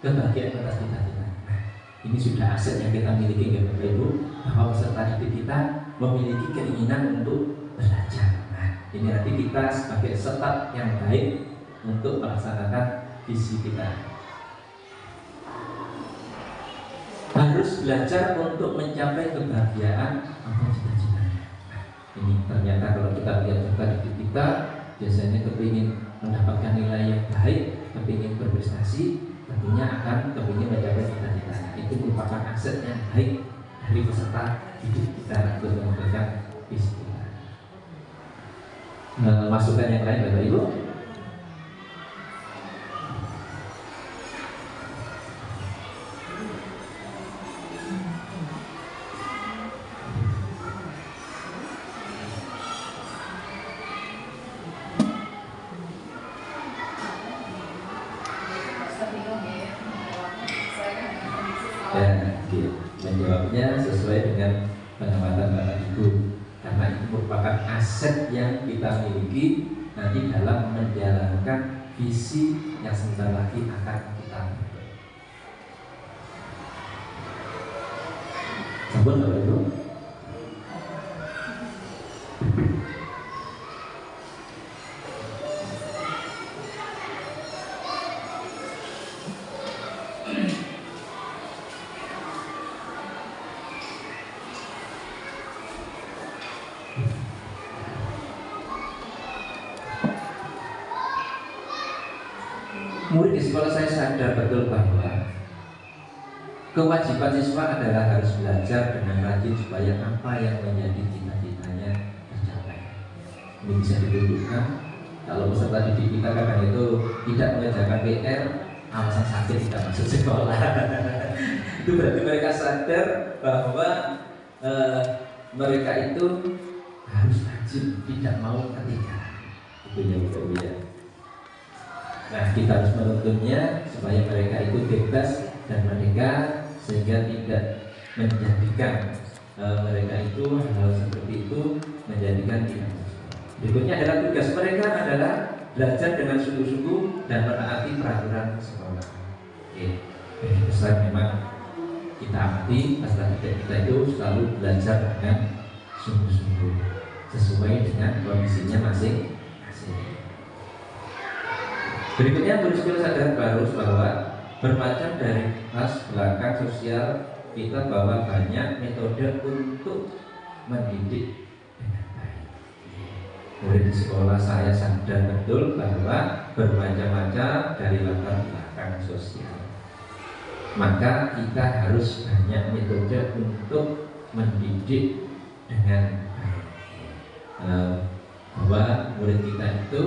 kebahagiaan atas cita-cita. Nah, ini sudah aset yang kita miliki ya Bapak Ibu, bahwa peserta didik kita memiliki keinginan untuk belajar. Nah, ini nanti kita sebagai start yang baik untuk melaksanakan visi kita. Harus belajar untuk mencapai kebahagiaan atau cita-cita. Ini ternyata kalau kita lihat juga didik kita biasanya kepingin mendapatkan nilai yang baik, kepingin berprestasi, tentunya akan kepingin mencapai cita-cita. Itu merupakan aset yang baik dari peserta didik kita untuk memberikan visi kita. Masukan yang lain Bapak Ibu? Menjawabnya sesuai dengan pengamatan Bapak Ibu, karena itu merupakan aset yang kita miliki nanti dalam menjalankan visi yang sebentar lagi akan kita bentuk. Sampun Bapak Ibu. Murid di sekolah saya sadar betul bahwa kewajiban siswa adalah harus belajar dengan rajin supaya apa yang menjadi cita-citanya tercapai. Ini bisa ditunjukkan kalau peserta didik kita kadang itu tidak mengerjakan PR, alasan sakit tidak masuk sekolah. Itu berarti mereka sadar bahwa mereka itu harus rajin, tidak mau ketinggalan. Itu yang berbeda. Nah, kita harus menuntunnya supaya mereka itu bebas dan merdeka, sehingga tidak menjadikan mereka itu hal seperti itu menjadikan tidak masuk. Berikutnya adalah tugas mereka adalah belajar dengan sungguh-sungguh dan menaati peraturan sekolah. Oke, jadi besar memang kita amati peserta didik kita itu selalu belajar dengan sungguh-sungguh sesuai dengan kondisinya masing-masing. Berikutnya murid sekolah sadar harus bahwa bermacam dari kelas belakang sosial kita bahwa banyak metode untuk mendidik dengan baik. Murid di sekolah saya sadar betul bahwa bermacam-macam dari latar belakang sosial. Maka kita harus banyak metode untuk mendidik dengan baik. Bahwa murid kita itu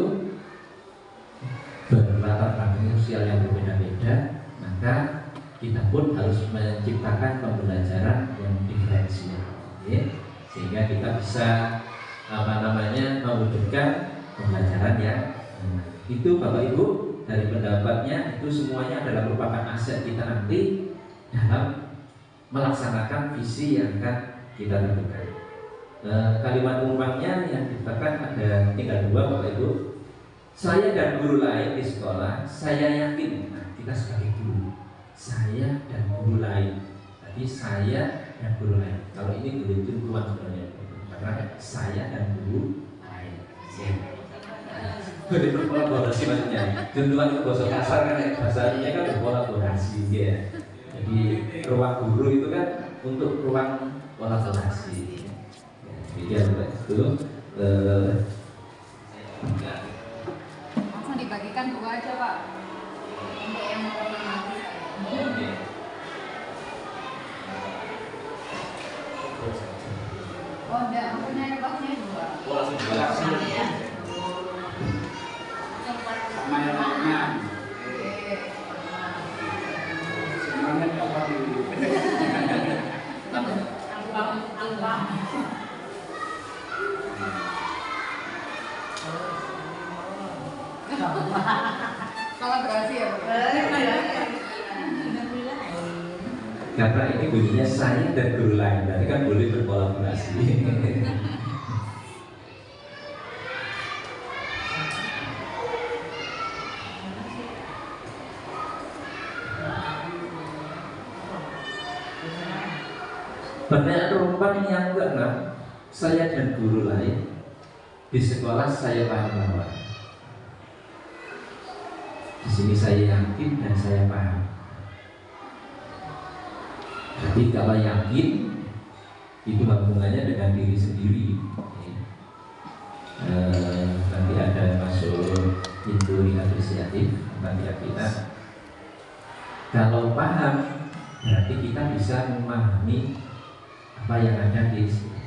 berlatar belakang sosial yang berbeda-beda, maka kita pun harus menciptakan pembelajaran yang diferensial, ya? Sehingga kita bisa mewujudkan pembelajaran yang itu Bapak Ibu dari pendapatnya itu semuanya adalah merupakan aset kita nanti dalam melaksanakan visi yang akan kita tentukan. Kalimat umumnya yang dikatakan ada tinggal dua Bapak Ibu. Saya dan guru lain di sekolah, saya yakin, nah, kita sebagai guru, saya dan guru lain. Tadi saya dan guru lain. Kalau ini guru itu dua sebenarnya, karena saya dan guru lain. Boleh berkolaborasi maksudnya. Juntuan itu bahasa kasar kan, bahasanya kan berkolaborasi ya. Jadi ruang guru itu kan untuk ruang kolaborasi. Ya, itu Langsung dibagikan dua aja Pak untuk yang mau nanti. Oh enggak, maksudnya kelasnya dua. Oh, langsung langsung. Mainan. Semangat apa dulu? Album. Kolaborasi ya Bu? karena ini bunyinya saya dan guru lain, berarti kan boleh berkolaborasi. Banyak rumpaan yang keenam, saya dan guru lain di sekolah saya paham. Di sini saya yakin dan saya paham. Jadi kalau yakin itu hubungannya dengan diri sendiri. Nanti ada masuk pintu apresiatif nanti kita. Kalau paham berarti kita bisa memahami apa yang ada di sini.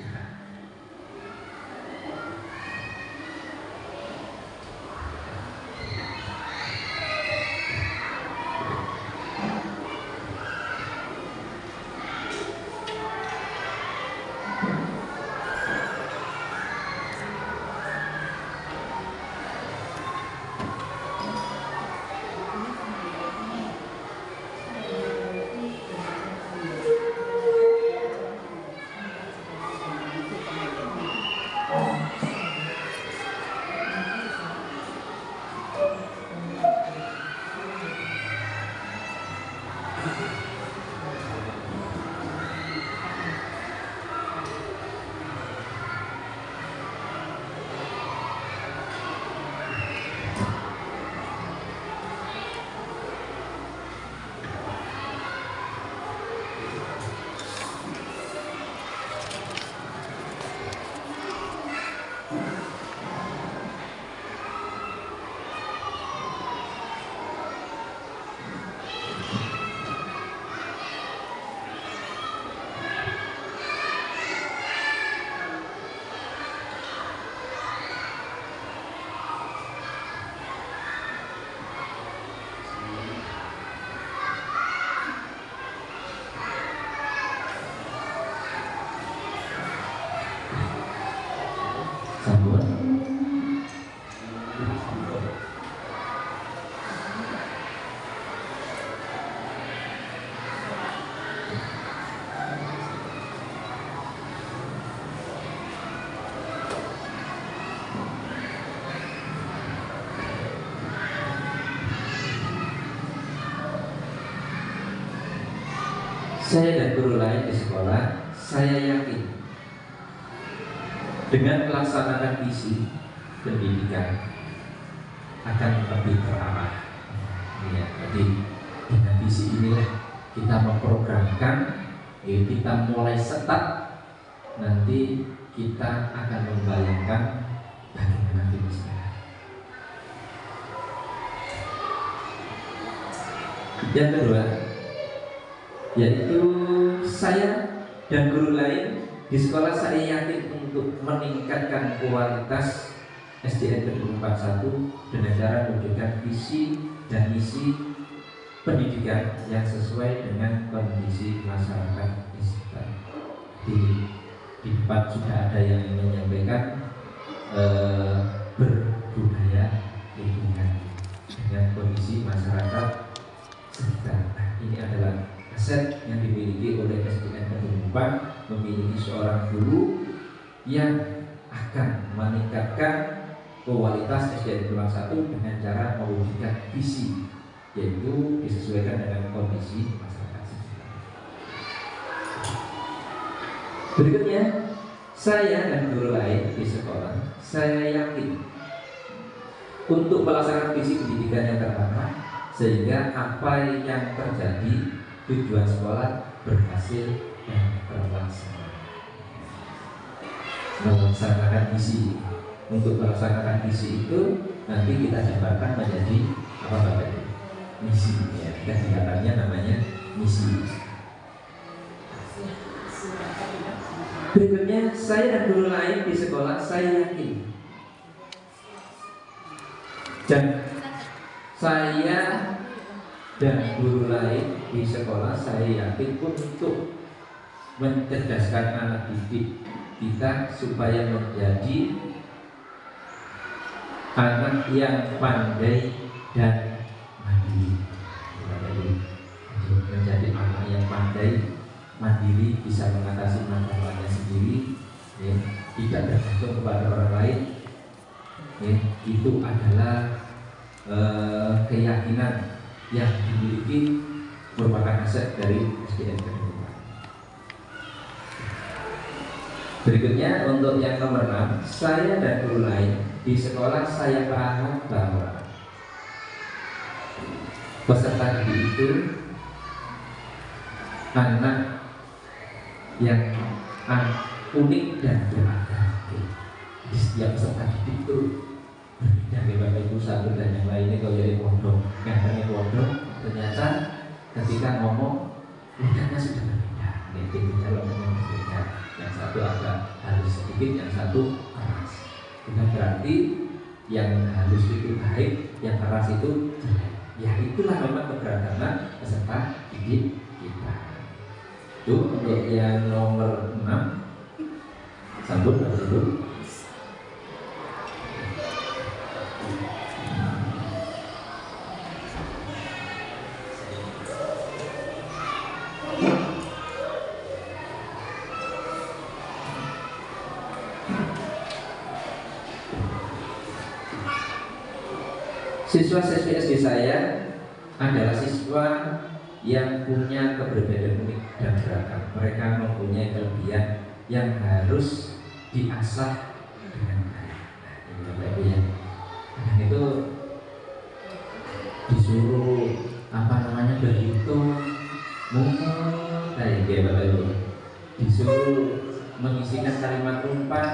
Saya dan guru lain di sekolah, saya yakin dengan melaksanakan visi pendidikan akan lebih terarah. Ya, jadi dengan visi inilah kita memprogramkan, kita mulai setat, nanti kita akan membayangkan bagaimana visi. Yang kedua, yaitu saya dan guru lain di sekolah saya yakin untuk meningkatkan kualitas SDN Kedung 41 dengan cara mewujudkan visi dan misi pendidikan yang sesuai dengan kondisi masyarakat di sekitar. Di depan sudah ada yang menyampaikan berbudaya lingkungan dengan kondisi masyarakat sekitar. Ini adalah aset yang dimiliki oleh SDN Kedung 4, memiliki seorang guru yang akan meningkatkan kualitas SDN Kedung 1 dengan cara mewujudkan visi, yaitu disesuaikan dengan kondisi masyarakat sekitar. Berikutnya, saya dan guru lain di sekolah, saya yakin untuk melaksanakan visi pendidikan yang terarah, sehingga apa yang terjadi tujuan sekolah berhasil dan terlaksana. Melaksanakan visi, untuk melaksanakan visi itu nanti kita jabarkan menjadi apa Bapak Ibu? Misi, ya. Dan singkatannya namanya misi. Berikutnya, saya dan guru lain di sekolah saya yakin, dan saya dan guru lain di sekolah saya yakin untuk mencerdaskan anak didik kita supaya menjadi anak yang pandai dan mandiri. Menjadi anak yang pandai, mandiri, bisa mengatasi masalahnya sendiri, ya, tidak bergantung kepada orang lain, ya, itu adalah keyakinan yang dimiliki, merupakan aset dari SDN Kedepan. Berikutnya untuk yang nomor 6, saya dan guru lain di sekolah saya paham bahwa peserta didik itu anak yang unik dan beragam. Di setiap peserta didik itu berbeda ya Bapak Ibu, satu dan yang lainnya. Kalau dari pondok, yang pondok ternyata ketika ngomong lidahnya sudah berbeda, tingginya lambungnya berbeda. Yang satu agak halus sedikit, yang satu keras. Bukan berarti yang halus itu baik, yang keras itu jelek. Ya itulah memang keberagaman peserta didik kita. Itu untuk yang nomor 6. Sambut Bapak Ibu. Siswa-siswi SD saya adalah siswa yang punya keberbedaan unik dan beragam. Mereka mempunyai kelebihan yang harus diasah dengan baik. Nah, ini Bapak Ibu ya. Kadang itu disuruh berhitung, mungut, kayak Bapak Ibu. Disuruh mengisikan kalimat rumpat,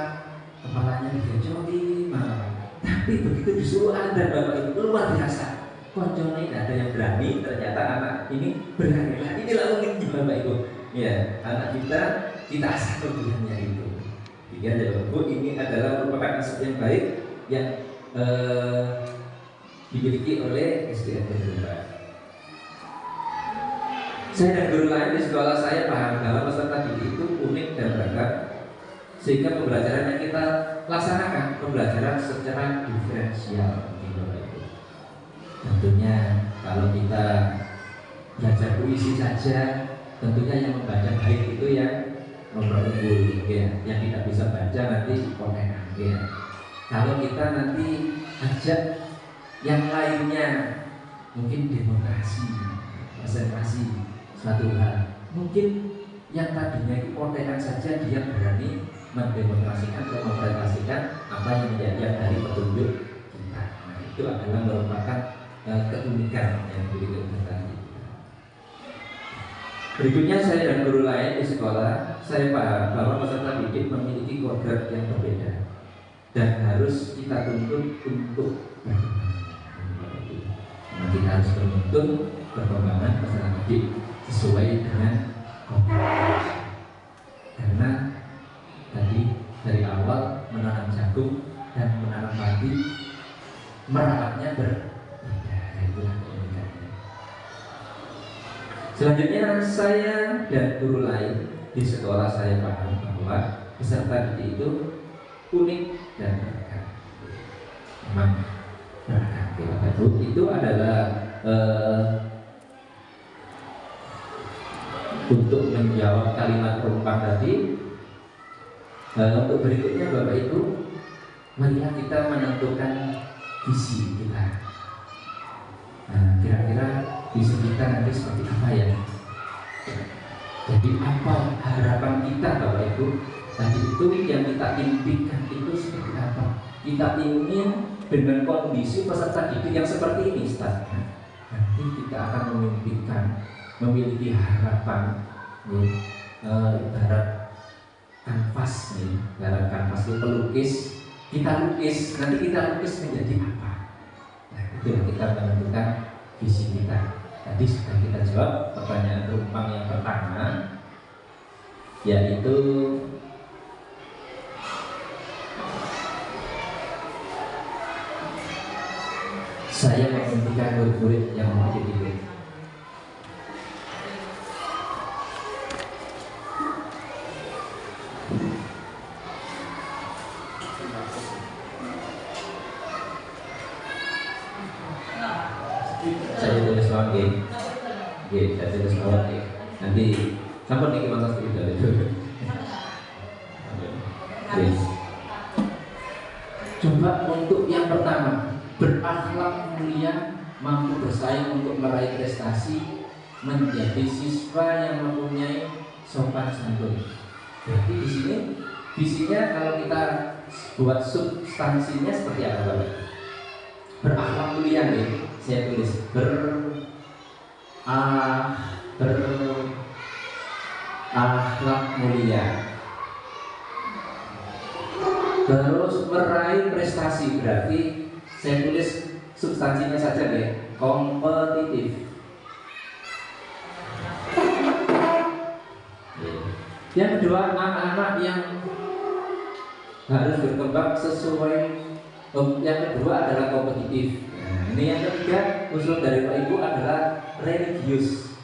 kepalanya digejoli malah. Tapi begitu disuruh ada Bapak Ibu, luar biasa. Konconya tidak ada yang berani, ternyata anak ini berani. Nah, inilah uniknya Bapak Ibu. Ya, anak kita asah kelebihannya itu. Jika Bapak Ibu, ini adalah merupakan aset yang baik yang dimiliki oleh SDN Kedepan. Saya dan guru lain di sekolah saya paham bahwa peserta didik itu unik dan beragam, sehingga pembelajaran yang kita laksanakan pembelajaran secara diferensial. Tentunya kalau kita belajar puisi saja, tentunya yang membaca baik itu yang nomor unggul, ya. Yang tidak bisa baca nanti komenan, ya. Kalau kita nanti ajak yang lainnya, mungkin demonstrasi, presentasi suatu hal, mungkin yang tadinya itu kontenan saja dia berani mendemonstrasikan atau mempresentasikan apa yang menjadi dari petunjuk kita. Nah, itu adalah merupakan keunikan yang dimiliki tadi. Berikutnya, saya dan guru lain di sekolah saya paham bahwa peserta didik memiliki kodrat yang berbeda dan harus kita tuntut untuk berkembang. Kita harus menuntut perkembangan peserta didik sesuai dengan kodrat. Karena tadi dari awal menanam jagung dan menanam padi, merawatnya berbeda. Itulah keunikannya. Selanjutnya, saya dan guru lain di sekolah saya paham bahwa peserta didik itu unik dan beragam. Memang beragam. Itu adalah untuk menjawab kalimat perempuan tadi. Untuk berikutnya Bapak Ibu, marilah kita menentukan visi kita. Nah, kira-kira visi kita nanti seperti apa ya? Jadi apa harapan kita Bapak Ibu? Tadi itu yang kita impikan itu seperti apa? kita ingin dengan kondisi peserta didik yang seperti ini, Ustaz, nanti kita akan memimpikan, memiliki harapan, ibarat kanvas nih, dalam kanvas itu pelukis, kita lukis, nanti kita lukis menjadi apa? Nah, itu yang kita menentukan visi kita. Tadi sudah kita jawab pertanyaan rumpang yang pertama, yaitu saya memimpikan murid-murid yang memiliki diri. Saya tulis lawan saya tulis lawan nanti sampai nih kita sedikit dari itu. Coba untuk yang pertama, berakhlak mulia, mampu bersaing untuk meraih prestasi, menjadi siswa yang mempunyai sopan santun. Jadi di sini visinya kalau kita buat substansinya seperti apa, Bapak? Berakhlak mulia nih, saya tulis berakhlak mulia. Terus meraih prestasi, berarti saya tulis substansinya saja deh, kompetitif. Yang kedua, anak-anak yang harus berkembang sesuai. Yang kedua adalah kompetitif. Nah, ini yang ketiga, usul dari Pak Ibu adalah religius.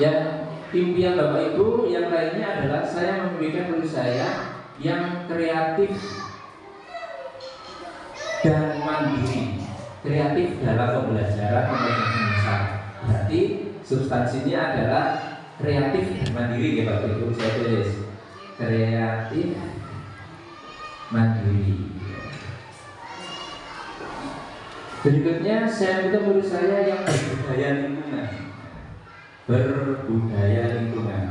Yang impian Bapak Ibu yang lainnya adalah saya memimpikan murid saya yang kreatif dan mandiri. Kreatif dalam pembelajaran bahasa. Berarti substansinya adalah kreatif dan mandiri ya Bapak Ibu. Saya tulis kreatif mandiri. Berikutnya saya minta murid saya yang berbudaya lingkungan. Berbudaya lingkungan.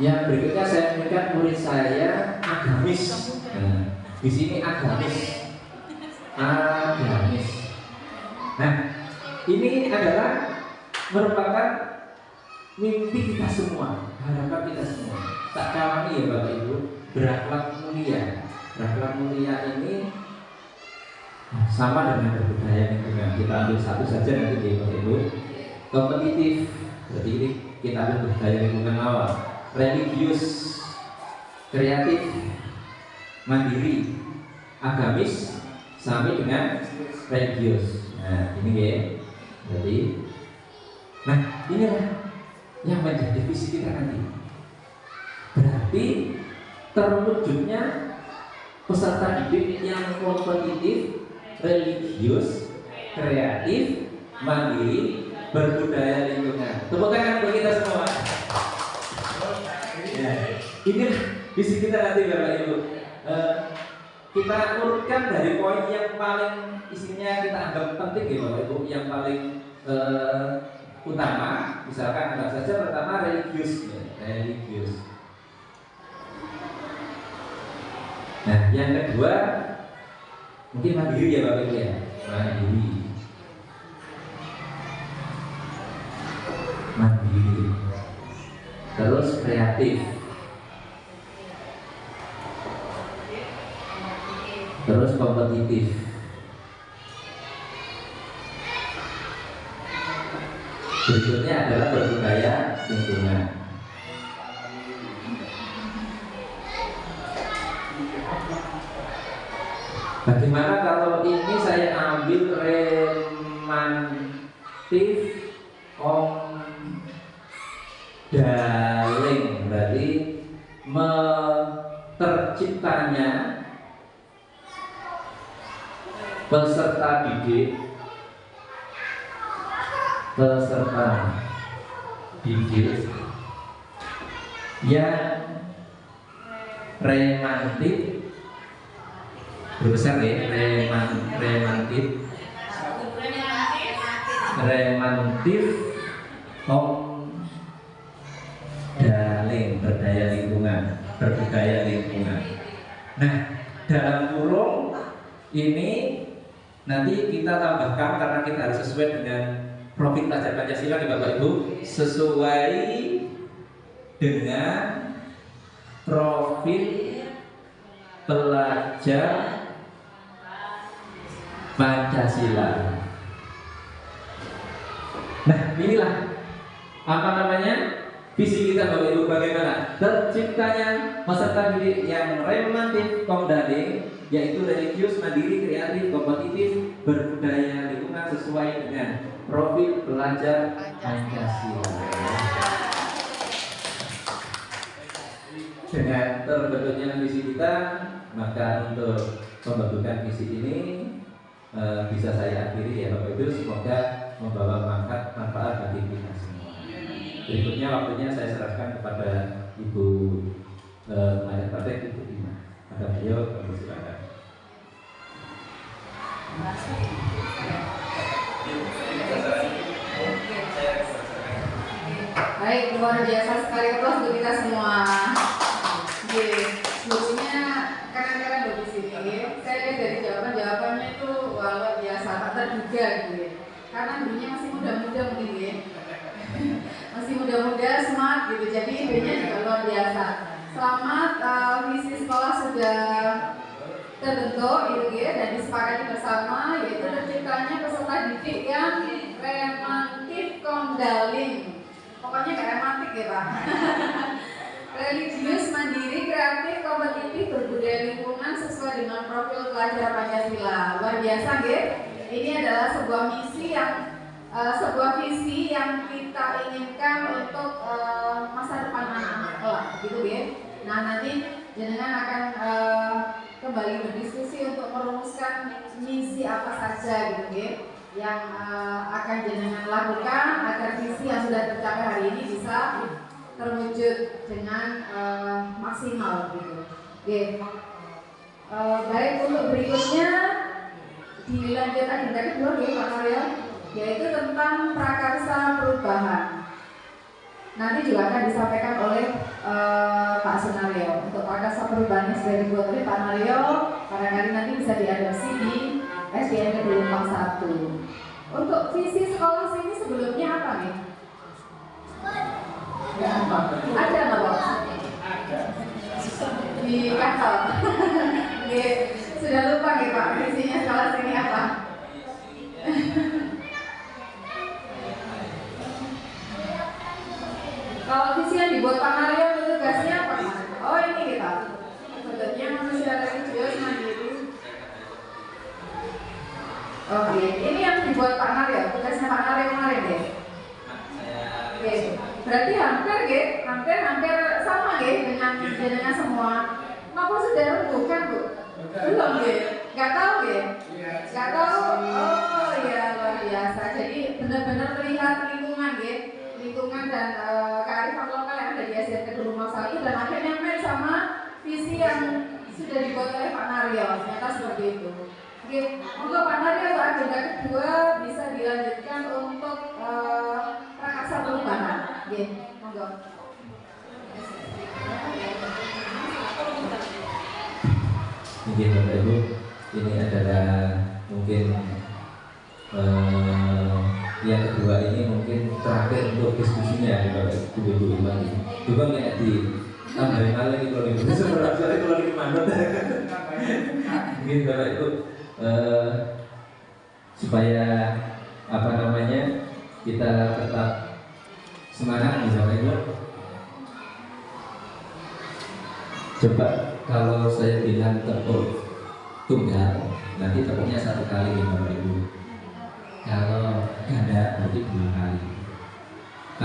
Yang berikutnya saya minta murid saya agamis. Nah, di sini agamis. Nah, ini adalah merupakan mimpi kita semua, harapan kita semua. Tak kalah ya Bapak Ibu, berakhlak mulia. Berakhlak mulia ini sama dengan berbudaya lingkungan. Kita ambil satu saja nanti ya Bapak Ibu. Kompetitif, berarti ini kita ambil berbudaya lingkungan awal. Religius, kreatif, mandiri, agamis, sama dengan religius. Nah ini ya, jadi, nah inilah yang menjadi visi kita nanti. Berarti terwujudnya peserta didik yang kompetitif, religius, kreatif, mandiri, berbudaya lingkungan. Tepuk tangan untuk kita semua. Ya, ini visi kita nanti Bapak Ibu. Kita urutkan dari poin yang paling isinya kita anggap penting ya Bapak Ibu, yang paling utama. Misalkan anggap saja pertama religius ya, religius. Nah yang kedua mungkin mandiri ya Bapak Ibu ya, mandiri. Terus kreatif. Terus kompetitif. Berikutnya adalah berbudaya lingkungan. Bagaimana kalau ini saya ambil remantif daling, berarti terciptanya peserta didik yang romantik besar ya, remantif daling berdaya lingkungan, berbudaya lingkungan. Nah, dalam kurung ini nanti kita tambahkan karena kita harus sesuai dengan profil pelajar Pancasila nih Bapak Ibu, sesuai dengan profil pelajar Pancasila. Nah, inilah apa namanya visi kita Bapak Ibu, bagaimana terciptanya peserta didik yang remantif komdaling, yaitu religius, mandiri, kreatif, kompetitif, berbudaya lingkungan sesuai dengan profil pelajar Pancasila. Dengan terbentuknya visi kita, maka untuk pembentukan visi ini bisa saya akhiri ya Bapak Ibu, semoga membawa manfaat bagi kita semua. Berikutnya waktunya saya serahkan kepada Ibu Pelajar Praktek, Ibu Ima. Ada beliau, silakan. Baik, luar biasa sekali kelas untuk kita semua. Sebelumnya kadang-kadang di sini saya lihat dari jawabannya itu luar biasa, tak terduga gitu. Karena dulunya masih muda-muda mungkin ya. Masih muda-muda, smart gitu. Jadi idenya juga luar biasa. Selamat, visi sekolah sudah terbentuk gitu ya, dan disepakati bersama, yaitu terciptanya peserta didik yang remantif komdaling. Pokoknya gak romantik ya Pak. Religius, mandiri, kreatif, kompetitif, berbudaya lingkungan sesuai dengan profil pelajar Pancasila. Luar biasa gitu. Ini adalah sebuah misi yang sebuah visi yang kita inginkan untuk masa depan anak-anak kelak, gitu ya. Nah, nanti jenengan akan kembali berdiskusi untuk merumuskan misi apa saja gitu ya, yang akan jenengan lakukan agar visi yang sudah tercapai hari ini bisa terwujud dengan maksimal gitu. Oke. Baik, untuk berikutnya dilanjut agenda kedua ya Pak Mario, yaitu tentang prakarsa perubahan. Nanti juga akan disampaikan oleh Pak Sunario. Untuk prakarsa perubahan yang sudah dibuat oleh Pak Mario, barangkali nanti bisa diadopsi di SDN Kedua Lempang 1. Untuk visi sekolah sini sebelumnya apa nih? Ada nggak Pak? Ada. Di kantor. Sudah lupa nih Pak, visinya sekolah sini apa? Kalau visi yang dibuat Pak Mario itu tugasnya apa? Oh ini kita. Bentuknya manusia religius mandiri. Oke, ini yang dibuat Pak Mario, tugasnya Pak Mario kemarin deh. Oke, berarti hampir sama dengan semua. Kenapa sudah bukan Bu? Belum deh, nggak tahu deh. Nggak tahu. Oh ya luar biasa. Jadi benar-benar melihat lingkungan deh. Lingkungan dan kearifan lokal yang ada di SDN Kedua Lempang 1 dan akhirnya match sama visi yang sudah dibuat oleh Pak Mario. Ternyata seperti itu. Oke, untuk Pak Mario untuk agenda kedua bisa dilanjutkan untuk prakarsa perubahan. Oke, monggo. Mungkin Bapak Ibu, ini adalah mungkin yang kedua ini mungkin terakhir untuk diskusinya ya Bapak Ibu ini. Coba nggak di tambahin lagi kalau itu sebenarnya kalau di manut. Mungkin Bapak Ibu supaya apa namanya kita tetap semangat nih Bapak Ibu. Coba kalau saya bilang tepuk tunggal, nanti tepuknya satu kali nih Bapak Ibu. Kalau ganda berarti 2 kali.